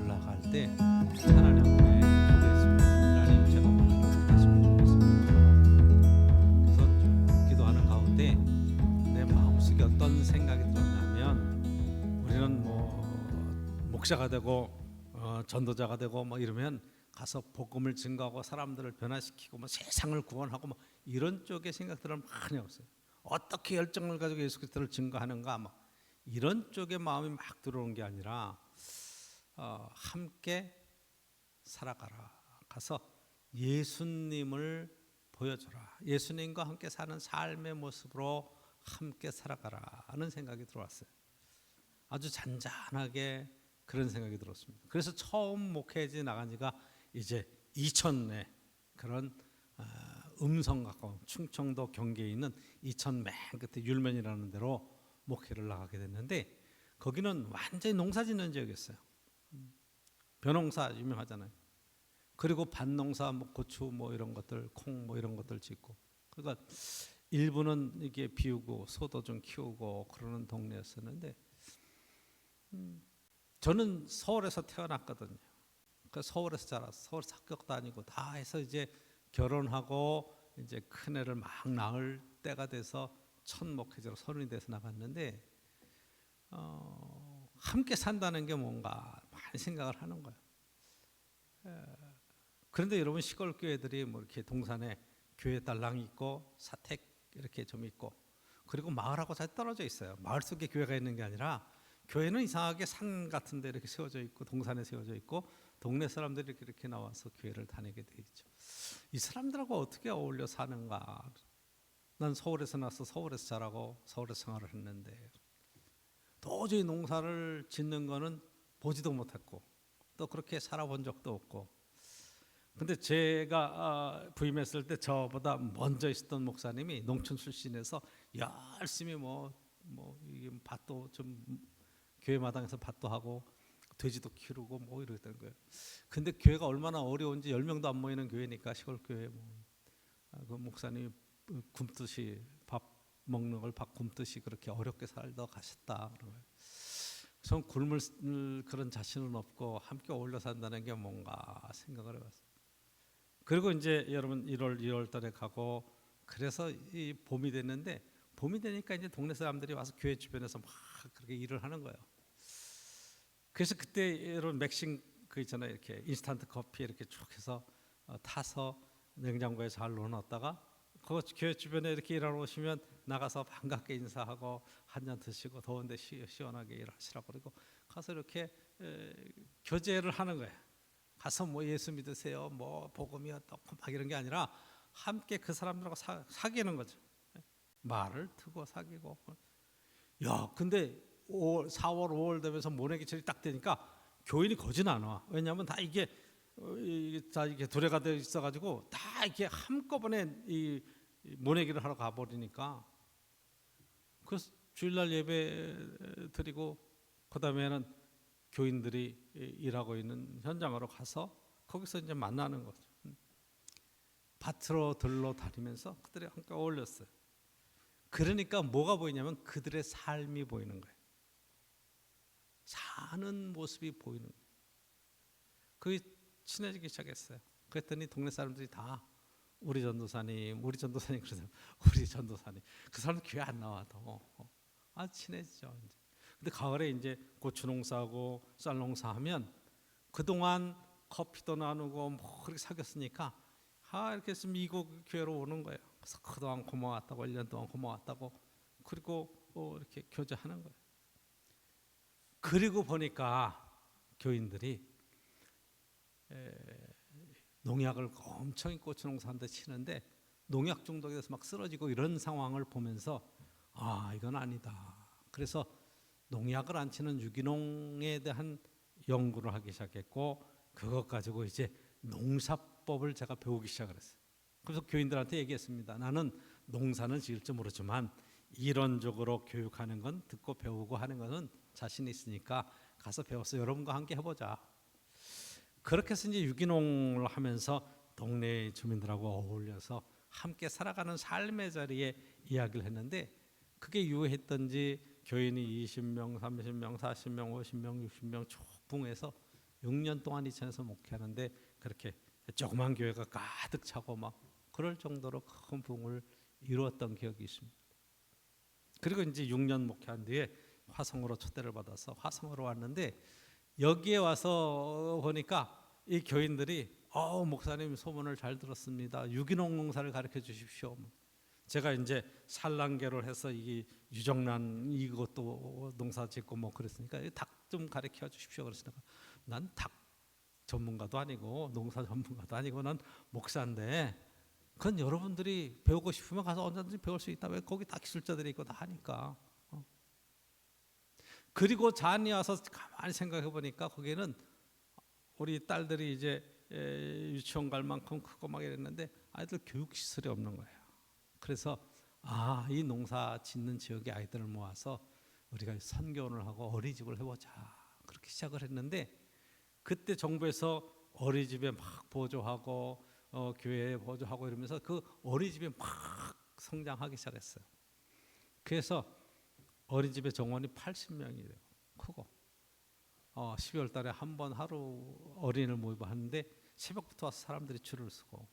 교회를 나갈 때 하나님 앞에 기도했습니다. 하나님, 제가 어떻게 했으면 좋겠습니다. 그래서 쭉 기도하는 가운데 내 마음속에 어떤 생각이 들었냐면, 우리는 목사가 되고 전도자가 되고 이러면 가서 복음을 증거하고 사람들을 변화시키고 세상을 구원하고 이런 쪽의 생각들은 많이 없어요. 어떻게 열정을 가지고 예수 그리스도를 증거하는가 이런 쪽의 마음이 막 들어오는 게 아니라 함께 살아가라. 가서 예수님을 보여줘라. 예수님과 함께 사는 삶의 모습으로 함께 살아가라 하는 생각이 들어왔어요. 아주 잔잔하게 그런 생각이 들었습니다. 그래서 처음 목회지 나간 지가 이제 이천에 그런 음성 가까운 충청도 경계에 있는 이천 맨 끝에 율면이라는 데로 목회를 나가게 됐는데, 거기는 완전히 농사짓는 지역이었어요. 벼농사 유명하잖아요. 그리고 밭농사 고추 이런 것들, 콩 이런 것들 짓고, 그러니까 일부는 이게 비우고 소도 좀 키우고 그러는 동네였었는데, 저는 서울에서 태어났거든요. 그 서울에서 자라서 서울에서 학교 다니고 다 해서 이제 결혼하고 이제 큰애를 막 낳을 때가 돼서 첫 목회자로 서른이 돼서 나갔는데, 함께 산다는 게 뭔가 많이 생각을 하는 거예요. 그런데 여러분, 시골 교회들이 이렇게 동산에 교회 달랑이 있고 사택 이렇게 좀 있고, 그리고 마을하고 잘 떨어져 있어요. 마을 속에 교회가 있는 게 아니라 교회는 이상하게 산 같은 데 이렇게 세워져 있고 동산에 세워져 있고, 동네 사람들이 이렇게 나와서 교회를 다니게 돼 있죠. 이 사람들하고 어떻게 어울려 사는가. 난 서울에서 나서 서울에서 자라고 서울에서 생활을 했는데, 도저히 농사를 짓는 거는 보지도 못했고 또 그렇게 살아본 적도 없고. 근데 제가 부임했을 때 저보다 먼저 있었던 목사님이 농촌 출신에서 열심히 이게 밭도 좀 교회 마당에서 밭도 하고 돼지도 키우고 이러던 거예요. 근데 교회가 얼마나 어려운지, 10명도 안 모이는 교회니까 시골 교회 그 목사님이 굶듯이 밥 먹는 걸 밥 굶듯이 그렇게 어렵게 살다 가셨다. 전 굶을 그런 자신은 없고 함께 어울려 산다는 게 뭔가 생각을 해봤어요. 그리고 이제 여러분 1월 2월 달에 가고, 그래서 이 봄이 됐는데, 봄이 되니까 이제 동네 사람들이 와서 교회 주변에서 막 그렇게 일을 하는 거예요. 그래서 그때 여러분 맥심 그 있잖아요. 이렇게 인스턴트 커피 이렇게 쭉 해서 타서 냉장고에 잘 넣어놨다가 그 교회 주변에 이렇게 일하러 오시면 나가서 반갑게 인사하고 한 잔 드시고 더운데 시원하게 일하시라고, 그리고 가서 이렇게 교제를 하는 거예요. 가서 예수 믿으세요, 복음이 어떻고 이런 게 아니라 함께 그 사람들하고 사귀는 거죠. 말을 트고 사귀고. 근데 4월 5월 되면서 모내기철이 딱 되니까 교인이 거진 안 와. 왜냐하면 다 이게 도래가 되어 있어가지고 다 이렇게 한꺼번에 이 모내기를 하러 가버리니까. 그래서 주일날 예배 드리고 그 다음에는 교인들이 일하고 있는 현장으로 가서 거기서 이제 만나는 거죠. 밭으로 들러 다니면서 그들이 함께 어울렸어요. 그러니까 뭐가 보이냐면 그들의 삶이 보이는 거예요. 사는 모습이 보이는 거예요. 그게 친해지기 시작했어요. 그랬더니 동네 사람들이 다 우리 전도사님 그러세요. 우리 전도사님. 그 사람 교회 안 나와도 친해지죠. 이제. 근데 가을에 이제 고추 농사하고 쌀 농사하면 그동안 커피도 나누고 그렇게 사귀었으니까 이렇게 했으면 이곳 교회로 오는 거예요. 그래서 그동안 고마웠다고, 1년 동안 고마웠다고, 그리고 이렇게 교제하는 거예요. 그리고 보니까 교인들이 농약을 엄청 고추 농사한테 치는데 농약 중독에 대해서 막 쓰러지고 이런 상황을 보면서 이건 아니다. 그래서 농약을 안 치는 유기농에 대한 연구를 하기 시작했고, 그것 가지고 이제 농사법을 제가 배우기 시작을 했어요. 그래서 교인들한테 얘기했습니다. 나는 농사는 지을 줄 모르지만 이론적으로 교육하는 건, 듣고 배우고 하는 것은 자신 있으니까 가서 배워서 여러분과 함께 해보자. 그렇게 해서 이제 유기농을 하면서 동네 주민들하고 어울려서 함께 살아가는 삶의 자리에 이야기를 했는데, 그게 유효했던지 교인이 20명, 30명, 40명, 50명, 60명 쭉 붕해서 6년 동안 이천에서 목회하는데 그렇게 조그만 교회가 가득 차고 막 그럴 정도로 큰 부흥을 이루었던 기억이 있습니다. 그리고 이제 6년 목회한 뒤에 화성으로 초대를 받아서 화성으로 왔는데 여기에 와서 보니까 이 교인들이 목사님 소문을 잘 들었습니다. 유기농 농사를 가르쳐 주십시오. 제가 이제 산란계를 해서 이 유정란 이것도 농사 짓고 뭐 그랬으니까 닭 좀 가르쳐 주십시오. 그러시다가 난 닭 전문가도 아니고 농사 전문가도 아니고 난 목사인데 그건 여러분들이 배우고 싶으면 가서 언제든지 배울 수 있다. 왜 거기 다 기술자들이 있고 다 하니까. 그리고 잔이 와서 가만히 생각해 보니까 거기는 우리 딸들이 이제 유치원 갈 만큼 크고 막 이랬는데 아이들 교육 시설이 없는 거예요. 그래서 이 농사 짓는 지역의 아이들을 모아서 우리가 선교원을 하고 어린이집을 해보자 그렇게 시작을 했는데 그때 정부에서 어린이집에 막 보조하고 교회에 보조하고 이러면서 그 어린이집이 막 성장하기 시작했어요. 그래서 어린이집의 정원이 80명이 돼요. 크고 12월 달에 한 번 하루 어린이를 모집하는데 새벽부터 와서 사람들이 줄을 서고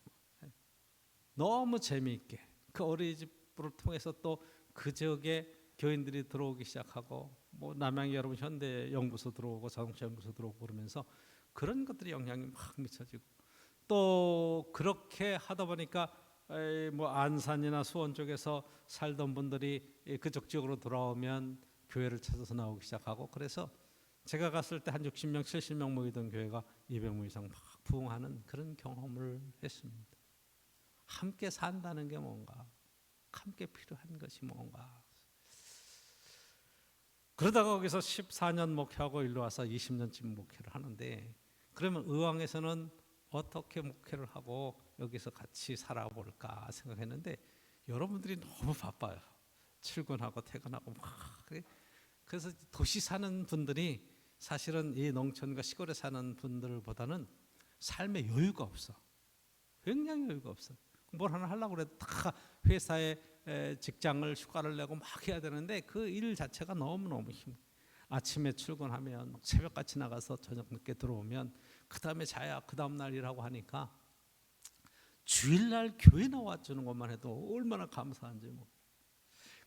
너무 재미있게 그 어린이집을 통해서 또 그 지역에 교인들이 들어오기 시작하고 뭐 남양이 여러분 현대 연구소 들어오고 자동차 연구소 들어오고 그러면서 그런 것들이 영향이 막 미쳐지고 또 그렇게 하다 보니까 뭐 안산이나 수원 쪽에서 살던 분들이 그쪽 지역으로 돌아오면 교회를 찾아서 나오기 시작하고 그래서 제가 갔을 때 한 60명, 70명 모이던 교회가 200명 이상 막 부흥하는 그런 경험을 했습니다. 함께 산다는 게 뭔가, 함께 필요한 것이 뭔가. 그러다가 거기서 14년 목회하고 일로 와서 20년쯤 목회를 하는데 그러면 의왕에서는 어떻게 목회를 하고 여기서 같이 살아볼까 생각했는데 여러분들이 너무 바빠요. 출근하고 퇴근하고 막. 그래서 도시 사는 분들이 사실은 이 농촌과 시골에 사는 분들보다는 삶에 여유가 없어. 굉장히 여유가 없어. 뭘 하나 하려고 해도 다 회사에 직장을 휴가를 내고 막 해야 되는데 그 일 자체가 너무너무 힘들어. 아침에 출근하면 새벽같이 나가서 저녁 늦게 들어오면 그 다음에 자야 그 다음 날 일하고 하니까 주일날 교회 나와주는 것만 해도 얼마나 감사한지 뭐.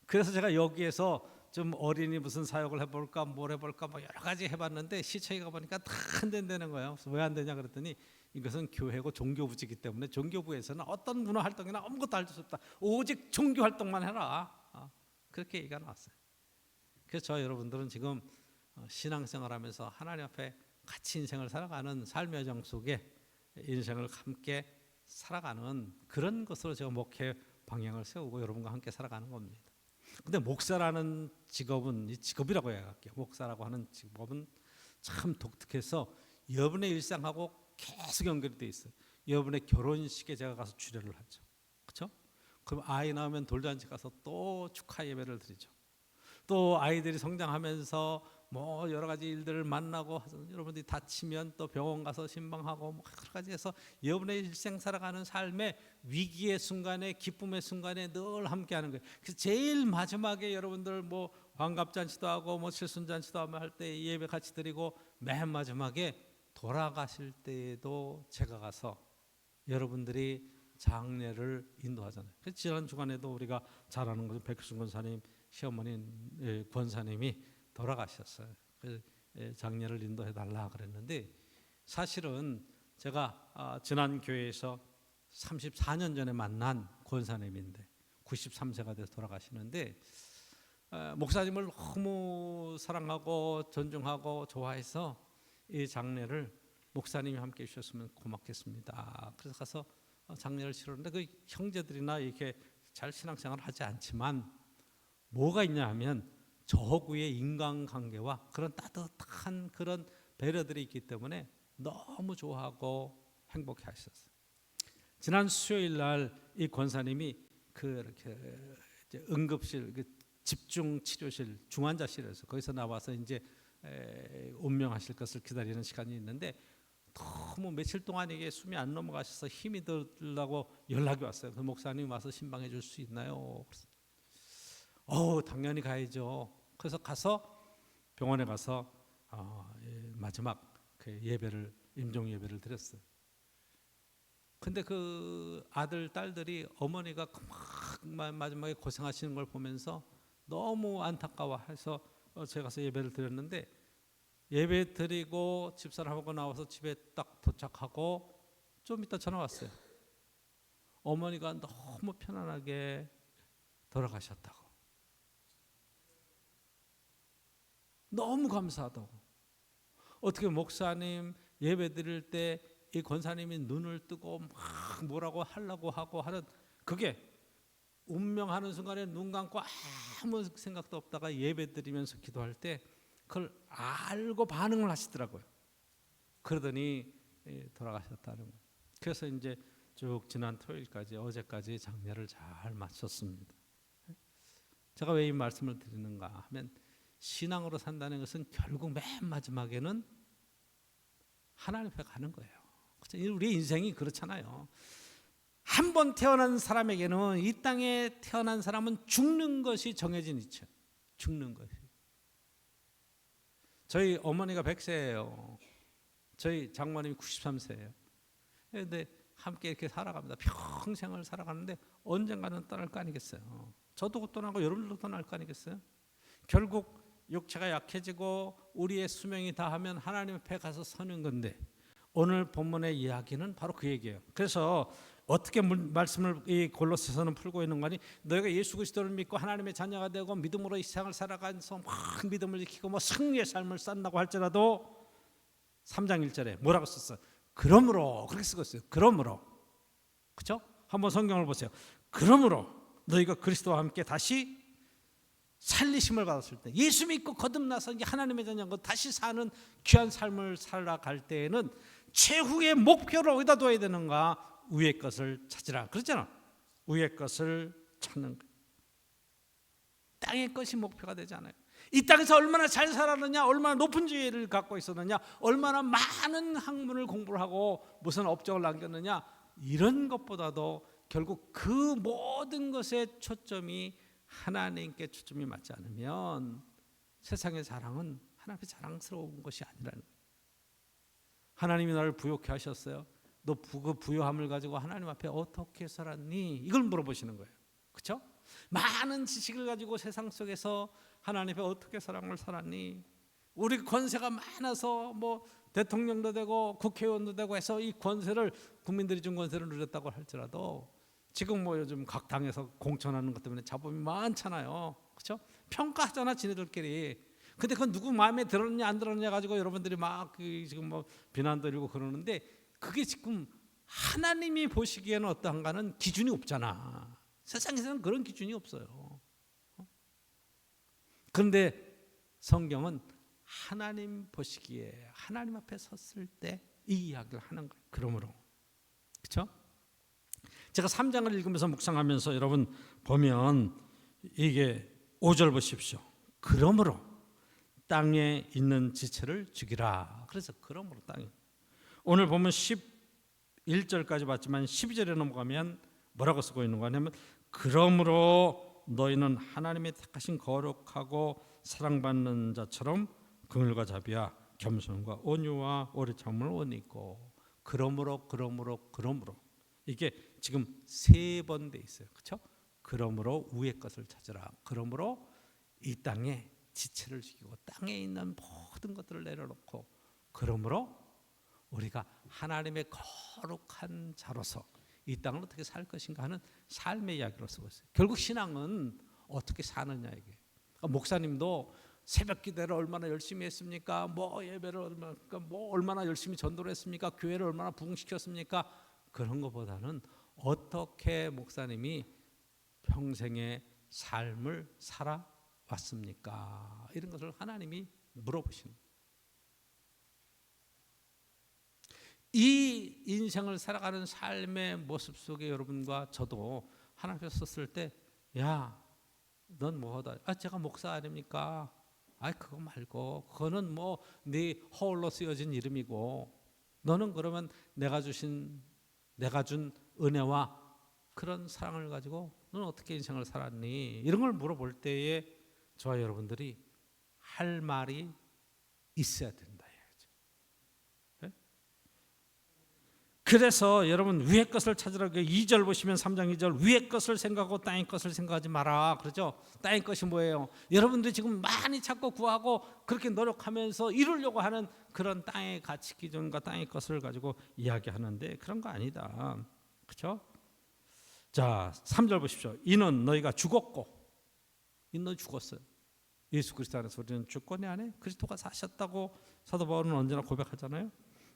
그래서 제가 여기에서 좀 어린이 무슨 사역을 해볼까 뭘 해볼까 뭐 여러 가지 해봤는데 시청에 가보니까 다 안 된다는 거예요. 왜 안 되냐 그랬더니 이것은 교회고 종교부지기 때문에 종교부에서는 어떤 문화활동이나 아무것도 할 수 없다. 오직 종교활동만 해라. 그렇게 얘기가 나왔어요. 그래서 저 여러분들은 지금 신앙생활하면서 하나님 앞에 같이 인생을 살아가는 삶의 여정 속에 인생을 함께 살아가는 그런 것으로 제가 목회 방향을 세우고 여러분과 함께 살아가는 겁니다. 근데 목사라는 직업은 이 직업이라고 해야할게요. 목사라고 하는 직업은 참 독특해서 여러분의 일상하고 계속 연결이 돼 있어요. 여러분의 결혼식에 제가 가서 주례를 하죠. 그렇죠? 그럼 아이 낳으면 돌잔치 가서 또 축하 예배를 드리죠. 또 아이들이 성장하면서 뭐 여러 가지 일들을 만나고 여러분들이 다치면 또 병원 가서 신방하고 뭐 여러 가지 해서 여러분의 일생 살아가는 삶의 위기의 순간에 기쁨의 순간에 늘 함께하는 거예요. 그래서 제일 마지막에 여러분들 뭐 환갑잔치도 하고 뭐 칠순잔치도 할 때 예배 같이 드리고 맨 마지막에 돌아가실 때에도 제가 가서 여러분들이 장례를 인도하잖아요. 그래서 지난 주간에도 우리가 잘 아는 것은 백순 권사님 시어머니 권사님이 돌아가셨어요. 그래서 장례를 인도해 달라 그랬는데 사실은 제가 지난 교회에서 34년 전에 만난 권사님인데 93세가 돼서 돌아가시는데 목사님을 너무 사랑하고 존중하고 좋아해서 이 장례를 목사님이 함께 해주셨으면 고맙겠습니다. 그래서 가서 장례를 치렀는데 그 형제들이나 이렇게 잘 신앙생활을 하지 않지만 뭐가 있냐 하면 저하고의 인간관계와 그런 따뜻한 그런 배려들이 있기 때문에 너무 좋아하고 행복해 하셨어요. 지난 수요일 날 이 권사님이 그렇게 응급실 집중 치료실 중환자실에서 거기서 나와서 이제 운명하실 것을 기다리는 시간이 있는데 너무 며칠 동안 이게 숨이 안 넘어가셔서 힘이 들라고 연락이 왔어요. 그 목사님 와서 신방해 줄 수 있나요? 당연히 가야죠. 그래서 가서 병원에 가서 마지막 그 예배를 임종 예배를 드렸어요. 근데 그 아들 딸들이 어머니가 막 마지막에 고생하시는 걸 보면서 너무 안타까워해서 제가 가서 예배를 드렸는데, 예배 드리고 집사람하고 나와서 집에 딱 도착하고 좀 이따 전화 왔어요. 어머니가 너무 편안하게 돌아가셨다고, 너무 감사하다고. 어떻게 목사님 예배 드릴 때 이 권사님이 눈을 뜨고 막 뭐라고 하려고 하고 하는, 그게 운명하는 순간에 눈 감고 아무 생각도 없다가 예배 드리면서 기도할 때 그걸 알고 반응을 하시더라고요. 그러더니 돌아가셨다는 거예요. 그래서 이제 쭉 지난 토요일까지, 어제까지 장례를 잘 마쳤습니다. 제가 왜 이 말씀을 드리는가 하면, 신앙으로 산다는 것은 결국 맨 마지막에는 하나님 앞에 가는 거예요. 우리 인생이 그렇잖아요. 한 번 태어난 사람에게는, 이 땅에 태어난 사람은 죽는 것이 정해진 이치예요. 죽는 것이. 저희 어머니가 100세예요. 저희 장모님이 93세예요. 그런데 함께 이렇게 살아갑니다. 평생을 살아가는데 언젠가는 떠날 거 아니겠어요. 저도 떠나고 여러분들도 떠날 거 아니겠어요. 결국 육체가 약해지고 우리의 수명이 다하면 하나님 앞에 가서 서는 건데, 오늘 본문의 이야기는 바로 그 얘기예요. 그래서 어떻게 말씀을 이 골로새서는 풀고 있는 거니, 너희가 예수 그리스도를 믿고 하나님의 자녀가 되고 믿음으로 이 세상을 살아가면서 막 믿음을 지키고 뭐 승리의 삶을 산다고 할지라도 3장 1절에 뭐라고 썼어요? 그러므로, 그렇게 쓰고 있어요. 그러므로. 그렇죠? 한번 성경을 보세요. 그러므로 너희가 그리스도와 함께 다시 살리심을 받았을 때, 예수 믿고 거듭나서 이제 하나님의 자녀고 다시 사는 귀한 삶을 살아갈 때에는 최후의 목표를 어디다 둬야 되는가? 위의 것을 찾으라. 그렇잖아. 위의 것을 찾는 거예요. 땅의 것이 목표가 되지 않아요. 이 땅에서 얼마나 잘 살았느냐, 얼마나 높은 지위를 갖고 있었느냐, 얼마나 많은 학문을 공부를 하고 무슨 업적을 남겼느냐, 이런 것보다도 결국 그 모든 것의 초점이 하나님께 초점이 맞지 않으면 세상의 자랑은 하나님 앞에 자랑스러운 것이 아니라는 거예요. 하나님이 나를 부욕해 하셨어요. 너 그 부요함을 가지고 하나님 앞에 어떻게 살았니? 이걸 물어보시는 거예요. 그렇죠? 많은 지식을 가지고 세상 속에서 하나님 앞에 어떻게 사랑을 살았니? 우리 권세가 많아서 뭐 대통령도 되고 국회의원도 되고 해서 이 권세를, 국민들이 준 권세를 누렸다고 할지라도 지금 뭐 요즘 각 당에서 공천하는 것 때문에 잡음이 많잖아요. 그렇죠? 평가하잖아, 지네들끼리. 근데 그건 누구 마음에 들었냐 안 들었냐 가지고 여러분들이 막 지금 뭐 비난도 일고 그러는데, 그게 지금 하나님이 보시기에는 어떠한가는 기준이 없잖아. 세상에서는 그런 기준이 없어요. 그런데 성경은 하나님 보시기에, 하나님 앞에 섰을 때 이 이야기를 하는 거예요. 그러므로. 그렇죠? 제가 3장을 읽으면서 묵상하면서 여러분 보면 이게 5절 보십시오. 그러므로 땅에 있는 지체를 죽이라. 그래서 그러므로 땅에, 오늘 보면 11절까지 봤지만 12절에 넘어가면 뭐라고 쓰고 있는가 하면, 그러므로 너희는 하나님의 택하신 거룩하고 사랑받는 자처럼 긍휼과 자비와 겸손과 온유와 오래 참음을 원히 있고. 그러므로 이게 지금 3번 돼 있어요. 그렇죠? 그러므로 위의 것을 찾으라. 그러므로 이 땅에 지체를 죽이고 땅에 있는 모든 것들을 내려놓고, 그러므로 우리가 하나님의 거룩한 자로서 이 땅을 어떻게 살 것인가 하는 삶의 이야기로 쓰고 있어요. 결국 신앙은 어떻게 사느냐 이게. 목사님도 새벽 기도를 얼마나 열심히 했습니까? 뭐 예배를 얼마나 열심히 전도를 했습니까? 교회를 얼마나 부흥시켰습니까? 그런 것보다는 어떻게 목사님이 평생의 삶을 살아왔습니까? 이런 것을 하나님이 물어보시는 거예요. 이 인생을 살아가는 삶의 모습 속에 여러분과 저도 하나님 앞에 섰을 때, 야, 넌 뭐하다? 제가 목사 아닙니까? 그거 말고, 그거는 뭐 네 허울로 쓰여진 이름이고, 너는 그러면 내가 준 은혜와 그런 사랑을 가지고 너는 어떻게 인생을 살았니? 이런 걸 물어볼 때에 저와 여러분들이 할 말이 있어야 된다. 그래서 여러분 위의 것을 찾으라고 2절 보시면 3장 2절 위의 것을 생각하고 땅의 것을 생각하지 마라 그러죠. 땅의 것이 뭐예요? 여러분들이 지금 많이 찾고 구하고 그렇게 노력하면서 이루려고 하는 그런 땅의 가치 기준과 땅의 것을 가지고 이야기하는데 그런 거 아니다. 그렇죠? 자, 3절 보십시오. 이는 너희가 죽었고, 이는 너희 죽었어요. 예수 그리스도 안에서 우리는 죽고 내 안에 그리스도가 사셨다고 사도 바울은 언제나 고백하잖아요.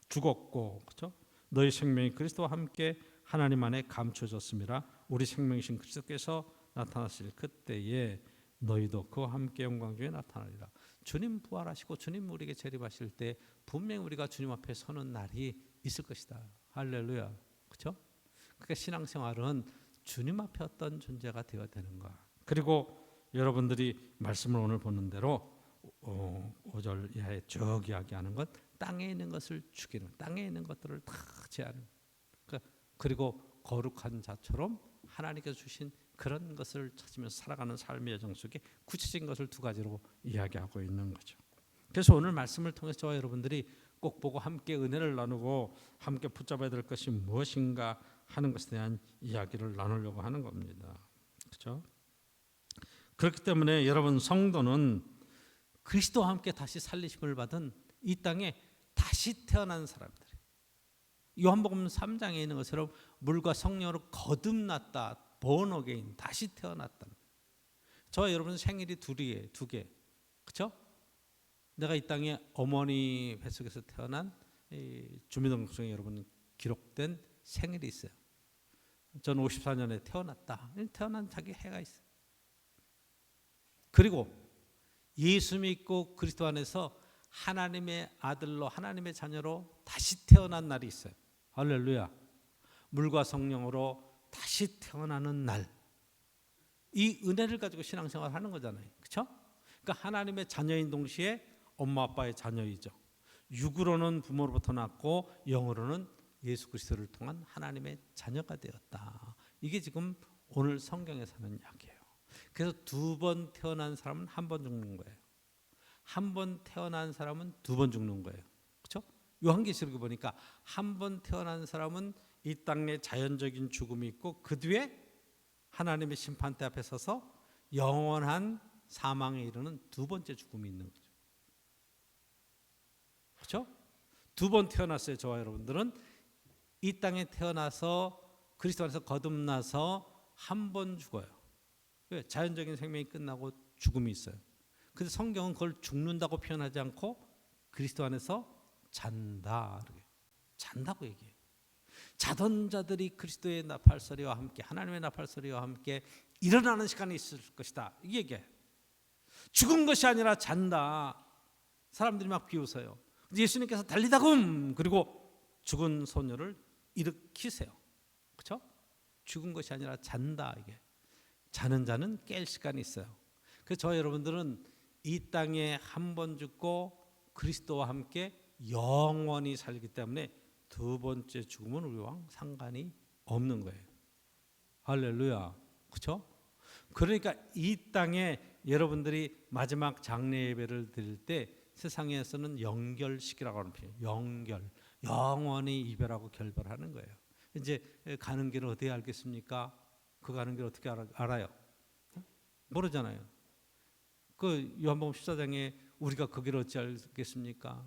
죽었고, 그렇죠? 너희 생명이 그리스도와 함께 하나님 안에 감춰졌음이라. 우리 생명이신 그리스도께서 나타나실 그때에 너희도 그와 함께 영광 중에 나타나리라. 주님 부활하시고 주님 우리에게 재림하실 때 분명히 우리가 주님 앞에 서는 날이 있을 것이다. 할렐루야. 그렇죠? 그러니까 신앙생활은 주님 앞에 어떤 존재가 되어야 되는가. 그리고 여러분들이 말씀을 오늘 보는 대로 5절 이하에 쭉 이야기하는 것, 땅에 있는 것을 죽이는, 땅에 있는 것들을 다 제하는. 그리고 거룩한 자처럼 하나님께서 주신 그런 것을 찾으면서 살아가는 삶의 여정 속에 구체적인 것을 두 가지로 이야기하고 있는 거죠. 그래서 오늘 말씀을 통해서 저와 여러분들이 꼭 보고 함께 은혜를 나누고 함께 붙잡아야 될 것이 무엇인가 하는 것에 대한 이야기를 나누려고 하는 겁니다. 그렇죠? 그렇기 때문에 여러분 성도는 그리스도와 함께 다시 살리심을 받은 이 땅에 다시 태어난 사람들이에요. 요한복음 3장에 있는 것처럼 물과 성령으로 거듭났다, born again, 다시 태어났다. 저와 여러분 생일이 두 개, 그렇죠? 내가 이 땅에 어머니 뱃속에서 태어난 주민등록증에 여러분 기록된 생일이 있어요. 저는 54년에 태어났다. 태어난 자기 해가 있어요. 그리고 예수 믿고 그리스도 안에서 하나님의 아들로 하나님의 자녀로 다시 태어난 날이 있어요. 할렐루야. 물과 성령으로 다시 태어나는 날. 이 은혜를 가지고 신앙생활을 하는 거잖아요. 그렇죠? 그러니까 하나님의 자녀인 동시에 엄마 아빠의 자녀이죠. 육으로는 부모로부터 났고 영으로는 예수 그리스도를 통한 하나님의 자녀가 되었다. 이게 지금 오늘 성경에서 하는 이야기예요. 그래서 두 번 태어난 사람은 한 번 죽는 거예요. 한 번 태어난 사람은 두 번 죽는 거예요. 그렇죠? 요한계시록에 보니까 한 번 태어난 사람은 이 땅에 자연적인 죽음이 있고 그 뒤에 하나님의 심판대 앞에 서서 영원한 사망에 이르는 두 번째 죽음이 있는 거죠. 그렇죠? 두 번 태어났어요. 저와 여러분들은 이 땅에 태어나서 그리스도 안에서 거듭나서 한 번 죽어요. 왜? 자연적인 생명이 끝나고 죽음이 있어요. 근데 성경은 그걸 죽는다고 표현하지 않고 그리스도 안에서 잔다. 잔다고 얘기해요. 자던 자들이 그리스도의 나팔소리와 함께 하나님의 나팔소리와 함께 일어나는 시간이 있을 것이다. 이 얘기예요. 죽은 것이 아니라 잔다. 사람들이 막 비웃어요. 예수님께서 달리다금 그리고 죽은 소녀를 일으키세요. 그렇죠? 죽은 것이 아니라 잔다. 이게 자는 자는 깰 시간이 있어요. 그래서 저 여러분들은 이 땅에 한 번 죽고 그리스도와 함께 영원히 살기 때문에 두 번째 죽음은 우리와 상관이 없는 거예요. 할렐루야. 그렇죠? 그러니까 이 땅에 여러분들이 마지막 장례 예배를 드릴 때 세상에서는 영결식이라고 하는 표현, 영결, 영원히 이별하고 결별하는 거예요. 이제 가는 길을 어떻게 알겠습니까? 그 가는 길 어떻게 알아요? 모르잖아요. 그 요한복음 14장에 우리가 그 길을 어찌 알겠습니까?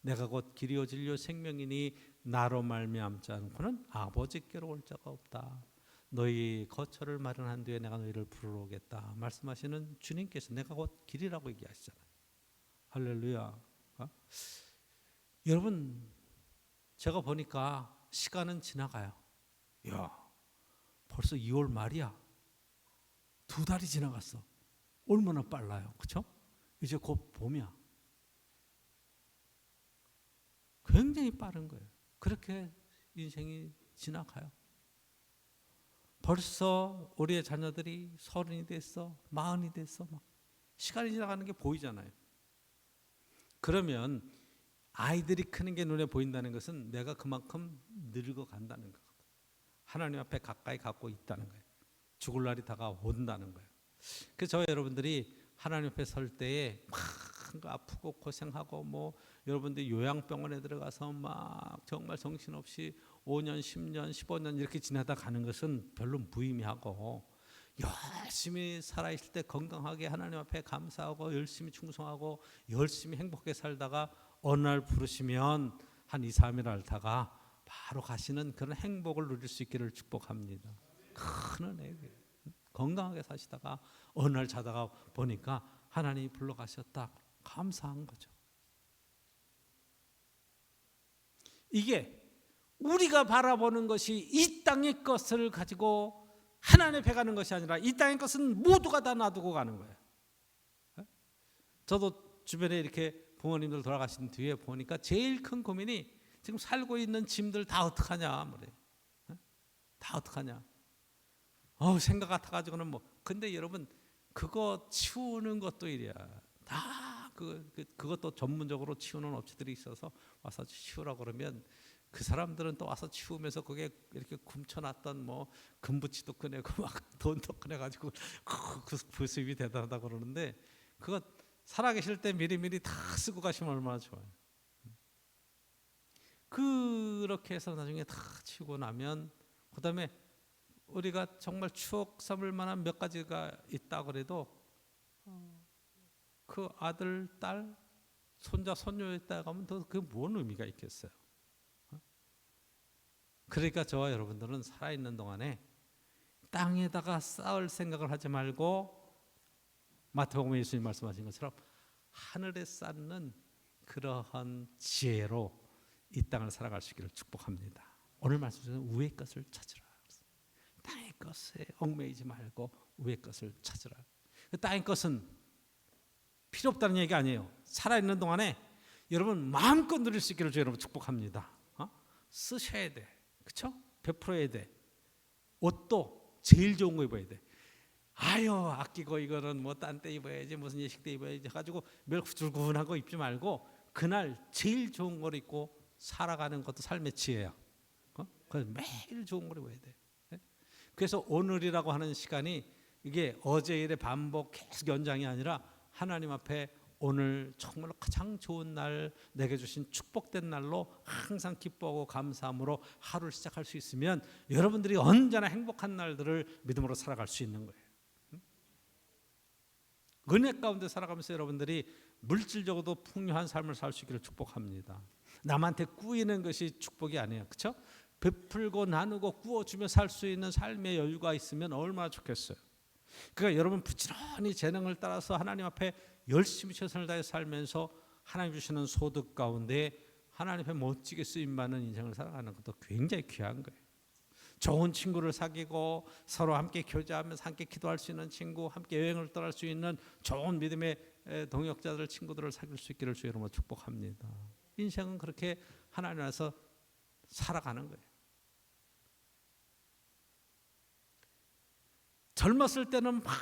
내가 곧 길이요 진리요 생명이니 나로 말미암지 않고는 아버지께로 올 자가 없다. 너희 거처를 마련한 뒤에 내가 너희를 부르러 오겠다 말씀하시는 주님께서 내가 곧 길이라고 얘기하시잖아요. 할렐루야. 여러분 제가 보니까 시간은 지나가요. 야, 벌써 2월 말이야. 2달이 지나갔어. 얼마나 빨라요. 그렇죠? 이제 곧 봄이야. 굉장히 빠른 거예요. 그렇게 인생이 지나가요. 벌써 우리의 자녀들이 30이 됐어, 40이 됐어. 막 시간이 지나가는 게 보이잖아요. 그러면 아이들이 크는 게 눈에 보인다는 것은 내가 그만큼 늙어간다는 거거든. 하나님 앞에 가까이 갖고 있다는 거예요. 죽을 날이 다가온다는 거예요. 그래서 저 여러분들이 하나님 앞에 설 때에 막 아프고 고생하고 뭐 여러분들 요양병원에 들어가서 막 정말 정신없이 5년, 10년, 15년 이렇게 지나다 가는 것은 별로 무의미하고, 열심히 살아있을 때 건강하게 하나님 앞에 감사하고 열심히 충성하고 열심히 행복하게 살다가 어느 날 부르시면 한 2, 3일 앓다가 바로 가시는 그런 행복을 누릴 수 있기를 축복합니다. 큰 은혜예요. 건강하게 사시다가 어느 날 자다가 보니까 하나님이 불러가셨다. 감사한 거죠. 이게 우리가 바라보는 것이 이 땅의 것을 가지고 하나님의 배 가는 것이 아니라 이 땅의 것은 모두가 다 놔두고 가는 거예요. 저도 주변에 이렇게 부모님들 돌아가신 뒤에 보니까 제일 큰 고민이 지금 살고 있는 짐들 다 어떡하냐. 다 어떡하냐. 생각 같아가지고는 뭐. 근데 여러분 그거 치우는 것도 일이야. 다 그것도 전문적으로 치우는 업체들이 있어서 와서 치우라고 그러면 그 사람들은 또 와서 치우면서 거기에 이렇게 굶쳐놨던 뭐 금붙이도 꺼내고 막 돈도 꺼내가지고 그 수입이 대단하다고 그러는데, 그거 살아계실 때 미리미리 다 쓰고 가시면 얼마나 좋아요. 그렇게 해서 나중에 다 치우고 나면 그 다음에 우리가 정말 추억 삼을 만한 몇 가지가 있다 그래도 그 아들, 딸, 손자, 손녀 있다가 하면 더 그게 뭔 의미가 있겠어요. 그러니까 저와 여러분들은 살아있는 동안에 땅에다가 쌓을 생각을 하지 말고 마태복음에 예수님 말씀하신 것처럼 하늘에 쌓는 그러한 지혜로 이 땅을 살아갈 수 있기를 축복합니다. 오늘 말씀 중에 위의 것을 찾으라. 땅의 것에 얽매이지 말고 위의 것을 찾으라. 땅의 것은 필요 없다는 얘기가 아니에요. 살아있는 동안에 여러분 마음껏 누릴 수 있기를 여러분 축복합니다. 쓰셔야 돼. 그렇죠? 베풀어야 돼. 옷도 제일 좋은 거 입어야 돼. 아끼고 이거는 뭐 딴 때 입어야지 무슨 예식 때 입어야지 해가지고 몇 후줄근한 거 입지 말고 그날 제일 좋은 걸 입고 살아가는 것도 삶의 지혜야. 그래서 매일 좋은 걸 입어야 돼. 그래서 오늘이라고 하는 시간이 이게 어제 일의 반복 계속 연장이 아니라 하나님 앞에 오늘 정말로 가장 좋은 날, 내게 주신 축복된 날로 항상 기뻐하고 감사함으로 하루를 시작할 수 있으면 여러분들이 언제나 행복한 날들을 믿음으로 살아갈 수 있는 거예요. 은혜 가운데 살아가면서 여러분들이 물질적으로도 풍요한 삶을 살 수 있기를 축복합니다. 남한테 꾸이는 것이 축복이 아니에요. 그렇죠? 베풀고 나누고 꾸어주며 살 수 있는 삶의 여유가 있으면 얼마나 좋겠어요. 그러니까 여러분 부지런히 재능을 따라서 하나님 앞에 열심히 최선을 다해 살면서 하나님 주시는 소득 가운데 하나님 앞에 멋지게 쓰임받는 인생을 살아가는 것도 굉장히 귀한 거예요. 좋은 친구를 사귀고 서로 함께 교제하면서 함께 기도할 수 있는 친구, 함께 여행을 떠날 수 있는 좋은 믿음의 동역자들, 친구들을 사귈 수 있기를 주의 이름으로 축복합니다. 인생은 그렇게 하나님 안에서 살아가는 거예요. 젊었을 때는 막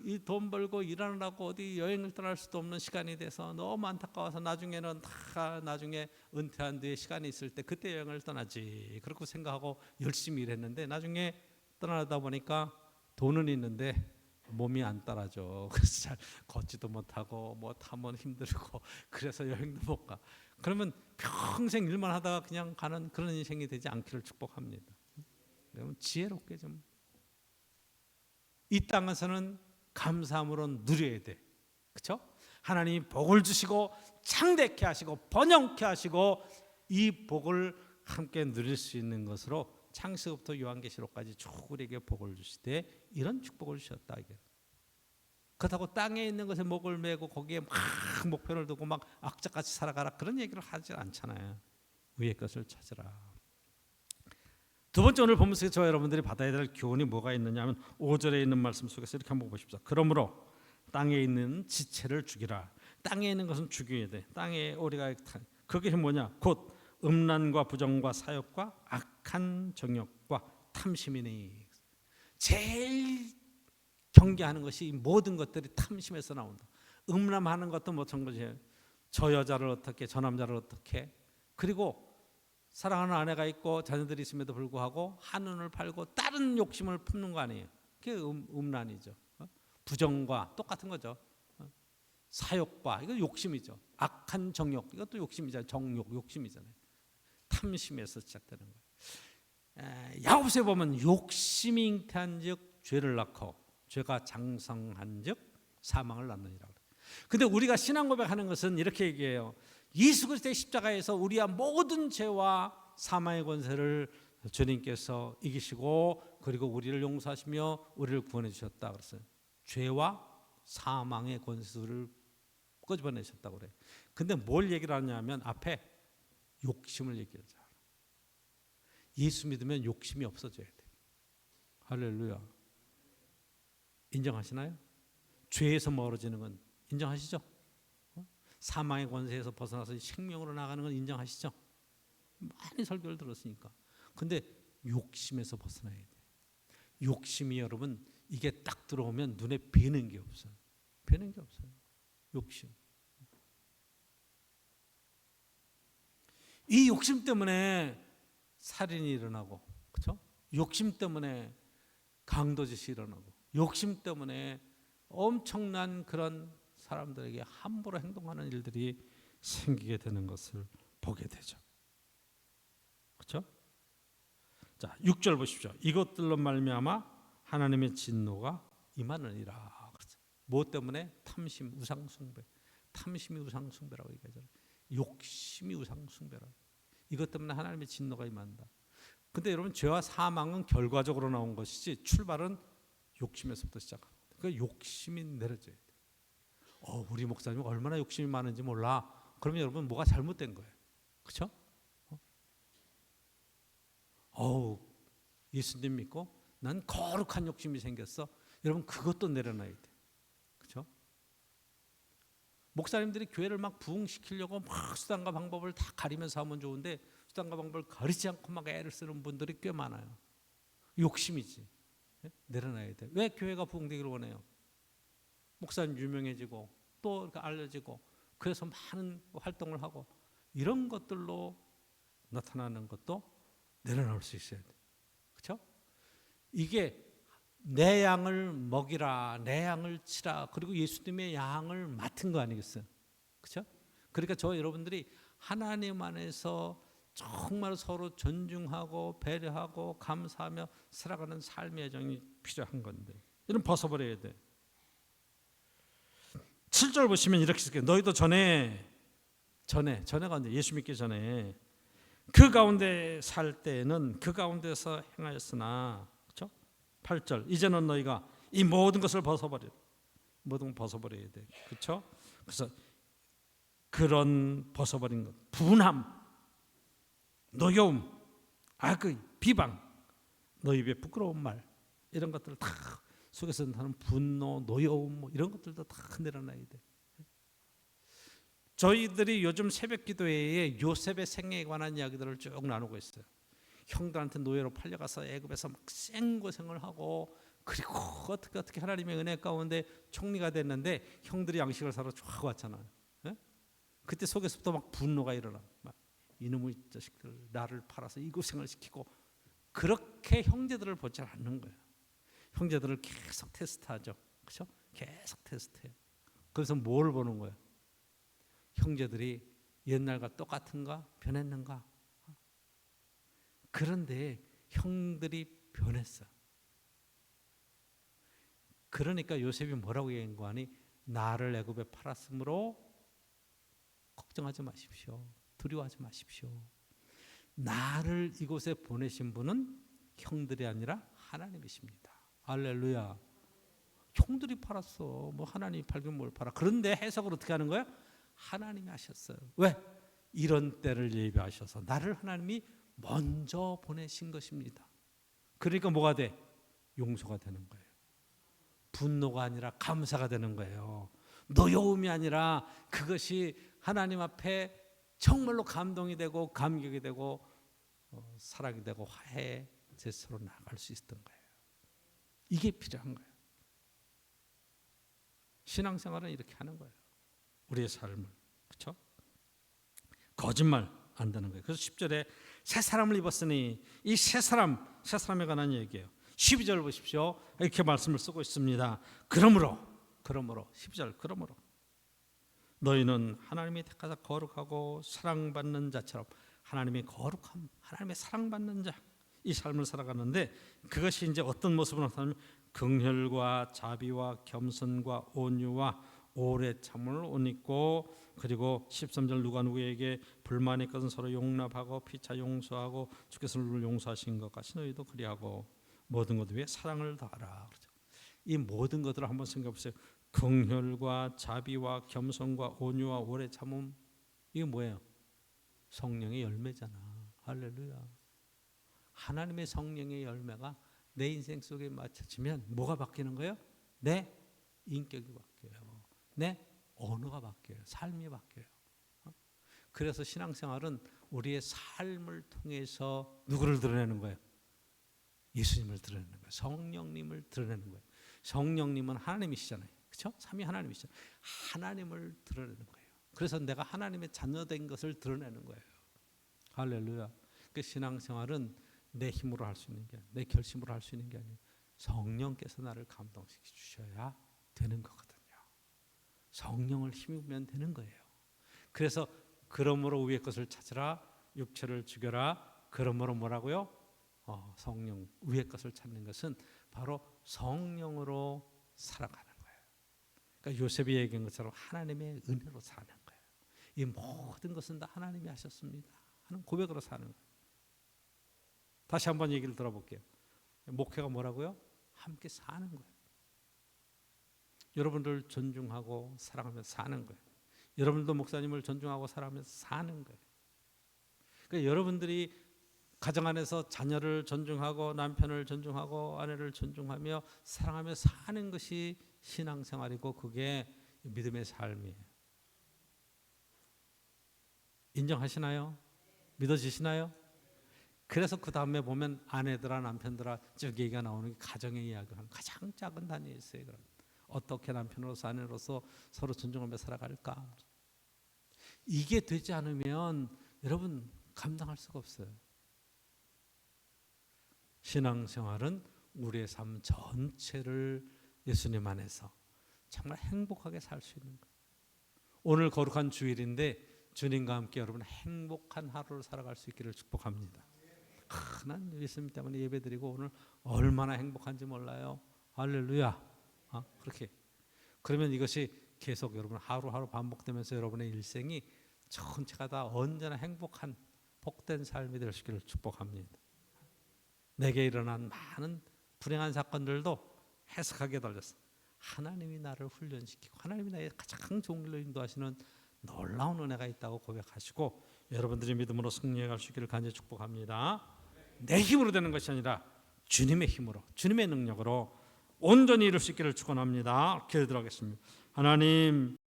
이 돈 벌고 일하느라고 어디 여행을 떠날 수도 없는 시간이 돼서 너무 안타까워서 나중에는 나중에 은퇴한 뒤에 시간이 있을 때 그때 여행을 떠나지 그렇게 생각하고 열심히 일했는데 나중에 떠나다 보니까 돈은 있는데 몸이 안 따라줘. 그래서 잘 걷지도 못하고 뭐 타면 힘들고 그래서 여행도 못 가. 그러면 평생 일만 하다가 그냥 가는 그런 인생이 되지 않기를 축복합니다. 여러분 지혜롭게 좀 이 땅에서는 감사함으로 누려야 돼. 그렇죠? 하나님이 복을 주시고 창대케 하시고 번영케 하시고 이 복을 함께 누릴 수 있는 것으로 창세기부터 요한계시록까지 쭉 우리에게 복을 주시되 이런 축복을 주셨다. 이게. 그렇다고 땅에 있는 것에 목을 메고 거기에 막 목표를 두고 막 악착같이 살아가라 그런 얘기를 하지 않잖아요. 위의 것을 찾으라. 두 번째 오늘 본문에서 저와 여러분들이 받아야 될 교훈이 뭐가 있느냐 하면 5절에 있는 말씀 속에서 이렇게 한번 보십시오. 그러므로 땅에 있는 지체를 죽이라. 땅에 있는 것은 죽여야 돼. 땅에 우리가 그게 뭐냐? 곧 음란과 부정과 사욕과 악한 정욕과 탐심이니. 제일 경계하는 것이 모든 것들이 탐심에서 나온다. 음란하는 것도 마찬가지예요. 저 여자를 어떻게, 저 남자를 어떻게. 그리고 사랑하는 아내가 있고 자녀들이 있음에도 불구하고 한눈을 팔고 다른 욕심을 품는 거 아니에요. 그게 음란이죠. 부정과 똑같은 거죠. 사욕과, 이거 욕심이죠. 악한 정욕, 이것도 욕심이잖아요. 정욕, 욕심이잖아요. 탐심에서 시작되는 거예요. 야고보서에 보면 욕심이 잉태한즉 죄를 낳고 죄가 장성한즉 사망을 낳느니라. 근데 우리가 신앙 고백하는 것은 이렇게 얘기해요. 예수 그리스도의 십자가에서 우리와 모든 죄와 사망의 권세를 주님께서 이기시고 그리고 우리를 용서하시며 우리를 구원해 주셨다 그랬어요. 죄와 사망의 권세를 끄집어내셨다고 그래요. 근데 뭘 얘기를 하냐면 앞에 욕심을 얘기하죠. 예수 믿으면 욕심이 없어져야 돼요. 할렐루야. 인정하시나요? 죄에서 멀어지는 건 인정하시죠? 사망의 권세에서 벗어나서 생명으로 나가는 건 인정하시죠? 많이 설교를 들었으니까. 근데 욕심에서 벗어나야 돼요. 욕심이 여러분 이게 딱 들어오면 눈에 뵈는 게 없어요. 뵈는 게 없어요. 욕심. 이 욕심 때문에 살인이 일어나고, 그렇죠? 욕심 때문에 강도짓이 일어나고, 욕심 때문에 엄청난 그런 사람들에게 함부로 행동하는 일들이 생기게 되는 것을 보게 되죠. 그렇죠? 자, 6절 보십시오. 이것들로 말미암아 하나님의 진노가 임하느니라. 뭐 때문에? 탐심, 우상숭배. 탐심이 우상숭배라고 얘기하잖아요. 욕심이 우상숭배라고. 이것 때문에 하나님의 진노가 임한다. 근데 여러분 죄와 사망은 결과적으로 나온 것이지 출발은 욕심에서부터 시작합니다. 그러니까 욕심이 내려져야 돼요. 우리 목사님 얼마나 욕심이 많은지 몰라. 그러면 여러분 뭐가 잘못된 거예요. 그렇죠? 예수님 믿고 난 거룩한 욕심이 생겼어. 여러분 그것도 내려놔야 돼. 그렇죠? 목사님들이 교회를 막 부흥시키려고 막 수단과 방법을 다 가리면서 하면 좋은데 수단과 방법을 가리지 않고 막 애를 쓰는 분들이 꽤 많아요. 욕심이지. 내려놔야 돼. 왜 교회가 부흥되기를 원해요? 목사님 유명해지고 또 이렇게 알려지고 그래서 많은 활동을 하고 이런 것들로 나타나는 것도 내려놓을 수 있어야 돼. 그렇죠? 이게 내 양을 먹이라, 내 양을 치라, 그리고 예수님의 양을 맡은 거 아니겠어요? 그렇죠? 그러니까 저 여러분들이 하나님 안에서 정말 서로 존중하고 배려하고 감사하며 살아가는 삶의 여정이 필요한 건데 이런 벗어버려야 돼. 7절 보시면 이렇게 쓸게요. 너희도 전에가 이제 예수 믿기 전에 그 가운데 살 때에는 그 가운데서 행하였으나, 그렇죠? 8절 이제는 너희가 이 모든 것을 벗어버려, 모든 걸 벗어버려야 돼, 그렇죠? 그래서 그런 벗어버린 것, 분함, 노여움, 악의, 비방, 너희 입에 부끄러운 말 이런 것들을 다 속에서 나는 분노, 노여움 뭐 이런 것들도 다 내려놔야 돼. 저희들이 요즘 새벽기도회에 요셉의 생애에 관한 이야기들을 쭉 나누고 있어요. 형들한테 노예로 팔려가서 애굽에서 막 생고생을 하고 그리고 어떻게 하나님의 은혜 가운데 총리가 됐는데 형들이 양식을 사러 쫙 왔잖아요. 그때 속에서부터 막 분노가 일어나. 막 이놈의 자식들 나를 팔아서 이 고생을 시키고 그렇게 형제들을 보지 않는 거예요. 형제들을 계속 테스트하죠. 그렇죠? 계속 테스트해요. 그래서 뭘 보는 거예요? 형제들이 옛날과 똑같은가? 변했는가? 그런데 형들이 변했어. 그러니까 요셉이 뭐라고 얘기한 거 아니? 나를 애굽에 팔았으므로 걱정하지 마십시오. 두려워하지 마십시오. 나를 이곳에 보내신 분은 형들이 아니라 하나님이십니다. 할렐루야. 형들이 팔았어. 뭐 하나님이 팔긴 뭘 팔아. 그런데 해석을 어떻게 하는 거야? 하나님이 하셨어요. 왜? 이런 때를 예비하셔서 나를 하나님이 먼저 보내신 것입니다. 그러니까 뭐가 돼? 용서가 되는 거예요. 분노가 아니라 감사가 되는 거예요. 노여움이 아니라 그것이 하나님 앞에 정말로 감동이 되고 감격이 되고 사랑이 되고 화해 제스로 나아갈 수 있었던 거예요. 이게 필요한 거예요. 신앙생활은 이렇게 하는 거예요. 우리의 삶을. 그렇죠? 거짓말 안 되는 거예요. 그래서 10절에 새 사람을 입었으니 이 새 사람에 관한 얘기예요. 12절 보십시오. 이렇게 말씀을 쓰고 있습니다. 그러므로 12절 그러므로 너희는 하나님이 택하사 거룩하고 사랑받는 자처럼 하나님의 거룩함, 하나님의 사랑받는 자, 이 삶을 살아가는데 그것이 이제 어떤 모습으로 나타나면 긍휼과 자비와 겸손과 온유와 오래 참음을 옷 입고, 그리고 13절 누가 누구에게 불만이 있거든 서로 용납하고 피차 용서하고 주께서 우리를 용서하신 것 같이 너희도 그리하고 모든 것 위에 사랑을 다하라. 그렇죠. 이 모든 것들을 한번 생각해 보세요. 긍휼과 자비와 겸손과 온유와 오래 참음, 이게 뭐예요? 성령의 열매잖아. 할렐루야. 하나님의 성령의 열매가 내 인생 속에 맞춰지면 뭐가 바뀌는 거예요? 내 인격이 바뀌어요. 내 언어가 바뀌어요. 삶이 바뀌어요. 그래서 신앙생활은 우리의 삶을 통해서 누구를 드러내는 거예요? 예수님을 드러내는 거예요. 성령님을 드러내는 거예요. 성령님은 하나님이시잖아요. 그렇죠? 삼위 하나님이시잖아요. 하나님을 드러내는 거예요. 그래서 내가 하나님의 자녀된 것을 드러내는 거예요. 할렐루야. 그 신앙생활은 내 힘으로 할 수 있는 게 아니에요. 내 결심으로 할 수 있는 게 아니에요. 성령께서 나를 감동시켜 주셔야 되는 거거든요. 성령을 힘입으면 되는 거예요. 그래서 그러므로 위의 것을 찾으라, 육체를 죽여라. 그러므로 뭐라고요? 성령, 위의 것을 찾는 것은 바로 성령으로 살아가는 거예요. 그러니까 요셉이 얘기한 것처럼 하나님의 은혜로 사는 거예요. 이 모든 것은 다 하나님이 하셨습니다 하는 고백으로 사는 거예요. 다시 한번 얘기를 들어볼게요. 목회가 뭐라고요? 함께 사는 거예요. 여러분들 존중하고 사랑하면서 사는 거예요. 여러분도 목사님을 존중하고 사랑하면서 사는 거예요. 그러니까 여러분들이 가정 안에서 자녀를 존중하고 남편을 존중하고 아내를 존중하며 사랑하며 사는 것이 신앙생활이고 그게 믿음의 삶이에요. 인정하시나요? 믿어지시나요? 그래서 그 다음에 보면 아내들아 남편들아 쭉 얘기가 나오는 게 가정의 이야기가 가장 작은 단위에 있어요. 어떻게 남편으로서 아내로서 서로 존중하며 살아갈까? 이게 되지 않으면 여러분 감당할 수가 없어요. 신앙생활은 우리의 삶 전체를 예수님 안에서 정말 행복하게 살 수 있는 거예요. 오늘 거룩한 주일인데 주님과 함께 여러분 행복한 하루를 살아갈 수 있기를 축복합니다. 난 예수님 때문에 예배드리고 오늘 얼마나 행복한지 몰라요. 할렐루야. 그렇게 그러면 이것이 계속 여러분 하루하루 반복되면서 여러분의 일생이 전체가 다 언제나 행복한 복된 삶이 될 수 있기를 축복합니다. 내게 일어난 많은 불행한 사건들도 해석하게 달렸어. 하나님이 나를 훈련시키고 하나님이 나의 가장 좋은 길로 인도하시는 놀라운 은혜가 있다고 고백하시고 여러분들이 믿음으로 승리해 갈 수 있기를 간절히 축복합니다. 내 힘으로 되는 것이 아니라 주님의 힘으로, 주님의 능력으로 온전히 이룰 수 있기를 축원합니다. 기도하겠습니다. 하나님